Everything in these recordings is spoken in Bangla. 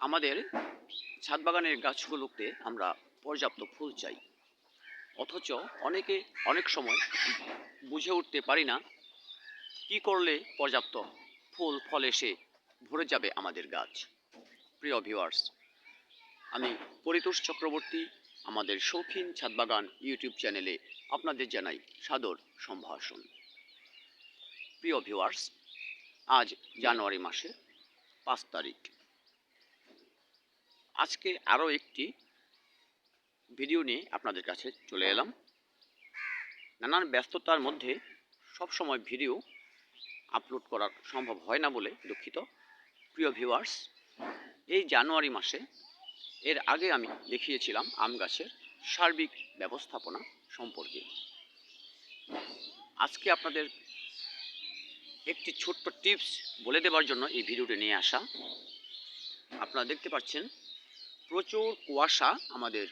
আমাদের ছাদ বাগানের গাছগুলোতে আমরা পর্যাপ্ত ফুল চাই, অথচ অনেক সময় বুঝে উঠতে পারি না কি করলে পর্যাপ্ত ফুল ফল এসে ভরে যাবে আমাদের গাছ। প্রিয় ভিউয়ার্স, আমি পরিতোষ চক্রবর্তী আমাদের শৌখিন ছাদ বাগান ইউটিউব চ্যানেলে আপনাদের জানাই সাদর সম্ভাষণ। প্রিয় ভিউয়ার্স, আজ জানুয়ারি মাসের 5 তারিখ। আজকে আরও একটি ভিডিও নিয়ে আপনাদের কাছে চলে এলাম। নানান ব্যস্ততার মধ্যে সব সময় ভিডিও আপলোড করা সম্ভব হয় না বলে দুঃখিত। প্রিয় ভিউয়ার্স, এই জানুয়ারি মাসে এর আগে আমি দেখিয়েছিলাম আম গাছের সার্বিক ব্যবস্থাপনা সম্পর্কে। আজকে আপনাদের একটি ছোট্ট টিপস বলে দেওয়ার জন্য এই ভিডিওটি নিয়ে আসা। আপনারা দেখতে পাচ্ছেন প্রচুর কুয়াশা আমাদের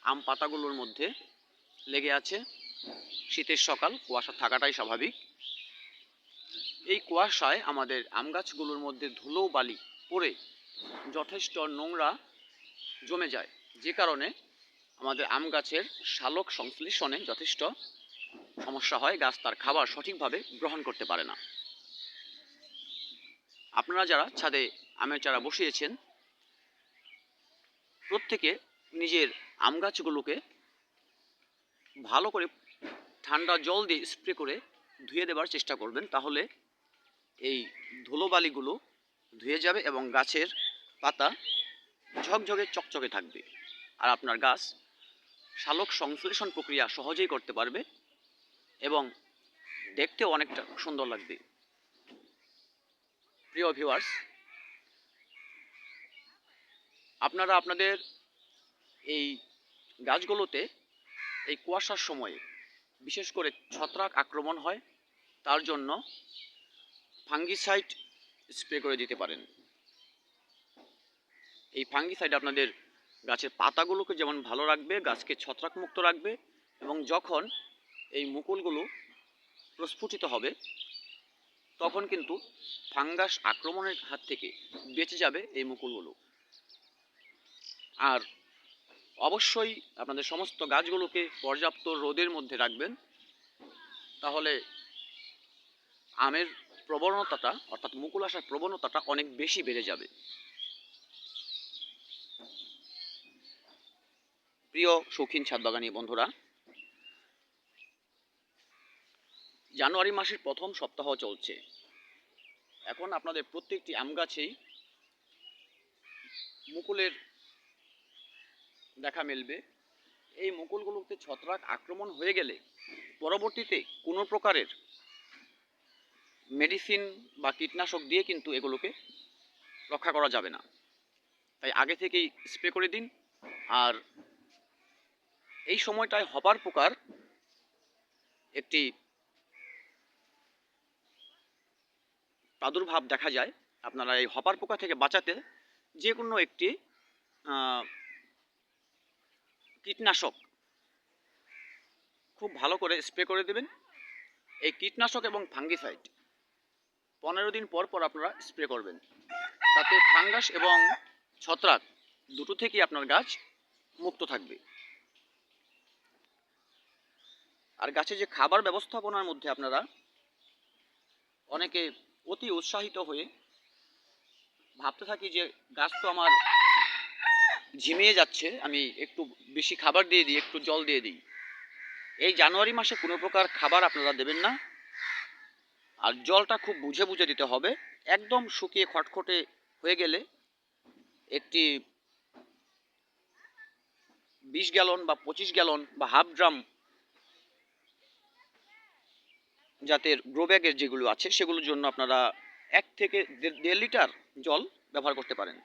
আম পাতাগুলোর মধ্যে লেগে আছে। শীতের সকাল, কুয়াশা থাকাটাই স্বাভাবিক। এই কুয়াশায় আমাদের আম গাছগুলোর মধ্যে ধুলো বালি পড়ে যথেষ্ট নোংরা জমে যায়, যে কারণে আমাদের আম গাছের শালক সংশ্লেষণে যথেষ্ট সমস্যা হয়। গাছ তার খাবার সঠিকভাবে গ্রহণ করতে পারে না। আপনারা যারা ছাদে আমের চারা বসিয়েছেন, প্রত্যেকে নিজের আম গাছগুলোকে ভালো করে ঠান্ডা জল দিয়ে স্প্রে করে ধুয়ে দেবার চেষ্টা করবেন। তাহলে এই ধুলোবালিগুলো ধুয়ে যাবে এবং গাছের পাতা ঝকঝকে চকচকে থাকবে, আর আপনার গাছ শালক সংশ্লেষণ প্রক্রিয়া সহজেই করতে পারবে এবং দেখতেও অনেকটা সুন্দর লাগবে। প্রিয় ভিউয়ার্স, আপনারা আপনাদের এই গাছগুলোতে এই কুয়াশার সময়ে বিশেষ করে ছত্রাক আক্রমণ হয়, তার জন্য ফাঙ্গিসাইড স্প্রে করে দিতে পারেন। এই ফাঙ্গিসাইড আপনাদের গাছের পাতাগুলোকে যেমন ভালো রাখবে, গাছকে ছত্রাকমুক্ত রাখবে, এবং যখন এই মুকুলগুলো প্রস্ফুটিত হবে তখন কিন্তু ফাঙ্গাস আক্রমণের হাত থেকে বেঁচে যাবে এই মুকুলগুলো। আর অবশ্যই আপনাদের সমস্ত গাছগুলোকে পর্যাপ্ত রোদের মধ্যে রাখবেন, তাহলে আমের প্রবণতাটা অর্থাৎ মুকুল আসার প্রবণতাটা অনেক বেশি বেড়ে যাবে। প্রিয় শৌখিন ছাদ বাগানী বন্ধুরা, জানুয়ারি মাসের প্রথম সপ্তাহ চলছে। এখন আপনাদের প্রত্যেকটি আম গাছেই মুকুলের দেখা মিলবে। এই মুকুলগুলোতে ছত্রাক আক্রমণ হয়ে গেলে পরবর্তীতে কোনো প্রকারের মেডিসিন বা কীটনাশক দিয়ে কিন্তু এগুলোকে রক্ষা করা যাবে না। তাই আগে থেকেই স্প্রে করে দিন। আর এই সময়টায় হপার পোকার একটি প্রাদুর্ভাব দেখা যায়। আপনারা এই হপার পোকা থেকে বাঁচাতে যে কোনো একটি কীটনাশক খুব ভালো করে স্প্রে করে দেবেন। এই কীটনাশক এবং ফাঙ্গিসাইড 15 দিন পর পর আপনারা স্প্রে করবেন, তাতে ফাঙ্গাস এবং ছত্রাক দুটো থেকেই আপনার গাছ মুক্ত থাকবে। আর গাছে যে খাবার ব্যবস্থাপনার মধ্যে আপনারা অনেকে অতি উৎসাহিত হয়ে ভাবতে থাকি যে গাছ তো আমার ঝিমিয়ে যাচ্ছে, আমি একটু বেশি খাবার দিয়ে দিই, একটু জল দিয়ে দিই। এই জানুয়ারি মাসে কোনো প্রকার খাবার আপনারা দেবেন না, আর জলটা খুব বুঝে বুঝে দিতে হবে। একদম শুকিয়ে খটখটে হয়ে গেলে একটি 20 গ্যালন বা 25 গ্যালন বা হাফ ড্রাম জাতের গ্রো ব্যাগের যেগুলো আছে সেগুলোর জন্য আপনারা 1 থেকে 1.5 লিটার জল ব্যবহার করতে পারেন।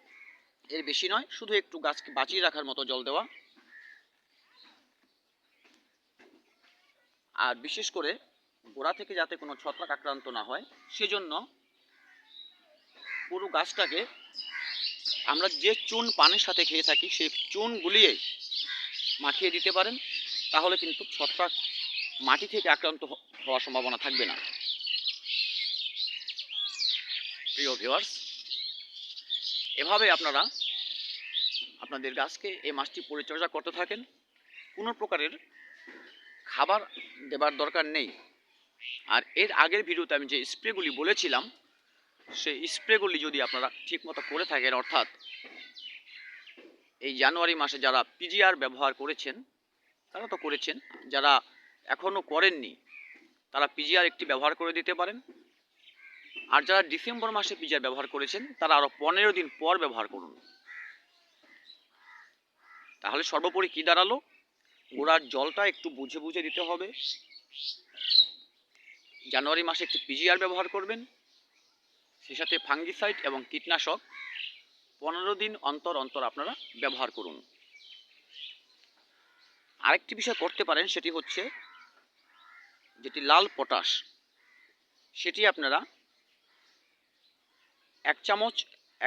এর বেশি নয়, শুধু একটু গাছকে বাঁচিয়ে রাখার মতো জল দেওয়া। আর বিশেষ করে গোড়া থেকে যাতে কোনো ছত্রাক আক্রান্ত না হয় সেজন্য পুরো গাছটাকে আমরা যে চুন পানির সাথে খেয়ে থাকি সেই চুন গুলিয়ে মাখিয়ে দিতে পারেন, তাহলে কিন্তু ছত্রাক মাটি থেকে আক্রান্ত হওয়ার সম্ভাবনা থাকবে না। প্রিয় ভিউয়ার্স, এভাবে আপনারা আপনাদের গাছকে এই মাছটি পরিচর্যা করতে থাকেন। কোনো প্রকারের খাবার দেবার দরকার নেই। আর এর আগের ভিডিওতে আমি যে স্প্রেগুলি বলেছিলাম, সেই স্প্রেগুলি যদি আপনারা ঠিকমতো করে থাকেন, অর্থাৎ এই জানুয়ারি মাসে যারা পিজিআর ব্যবহার করেছেন তারা তো করেছেন, যারা এখনও করেননি তারা পিজিআর একটি ব্যবহার করে দিতে পারেন। আর যারা ডিসেম্বর মাসে পিজিআর ব্যবহার করেছেন তারা আরও 15 দিন পর ব্যবহার করুন। তাহলে সর্বোপরি কি দাঁড়ালো, গোড়ার জলটা একটু বুঝে বুঝে দিতে হবে। জানুয়ারি মাসে একটি পিজিআর ব্যবহার করবেন, সেই সাথে ফাঙ্গিসাইড এবং কীটনাশক 15 দিন অন্তর অন্তর আপনারা ব্যবহার করুন। আরেকটি বিষয় করতে পারেন, সেটি হচ্ছে যেটি লাল পটাশ, সেটি আপনারা 1 চামচ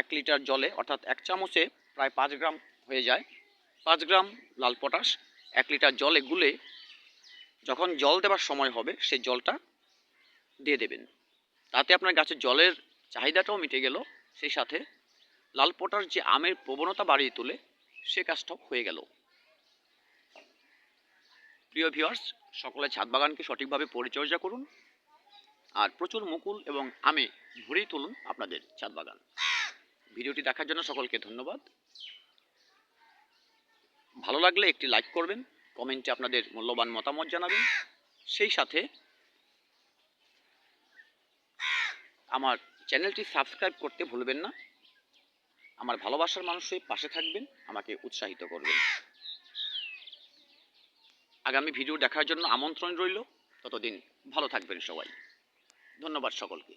1 লিটার জলে, অর্থাৎ 1 চামচে প্রায় 5 গ্রাম হয়ে যায়, 5 গ্রাম লাল পটাশ 1 লিটার জলে গুলে যখন জল দেবার সময় হবে সেই জলটা দিয়ে দেবেন। তাতে আপনার গাছের জলের চাহিদাটাও মিটে গেল, সেই সাথে লাল পটাশ যে আমের প্রবণতা বাড়িয়ে তোলে সে কাজটাও হয়ে গেল। প্রিয় ভিউয়ার্স, সকলে ছাদ বাগানকে সঠিকভাবে পরিচর্যা করুন আর প্রচুর মুকুল এবং আমে ভরিয়ে তুলুন আপনাদের ছাদ বাগান। ভিডিওটি দেখার জন্য সকলকে ধন্যবাদ। ভালো লাগলে একটি লাইক করবেন, কমেন্টে আপনাদের মূল্যবান মতামত জানাবেন, সেই সাথে আমার চ্যানেলটি সাবস্ক্রাইব করতে ভুলবেন না। আমার ভালোবাসার মানুষের পাশে থাকবেন, আমাকে উৎসাহিত করবেন। আগামী ভিডিও দেখার জন্য আমন্ত্রণ রইল। ততদিন ভালো থাকবেন সবাই। ধন্যবাদ সকলকে।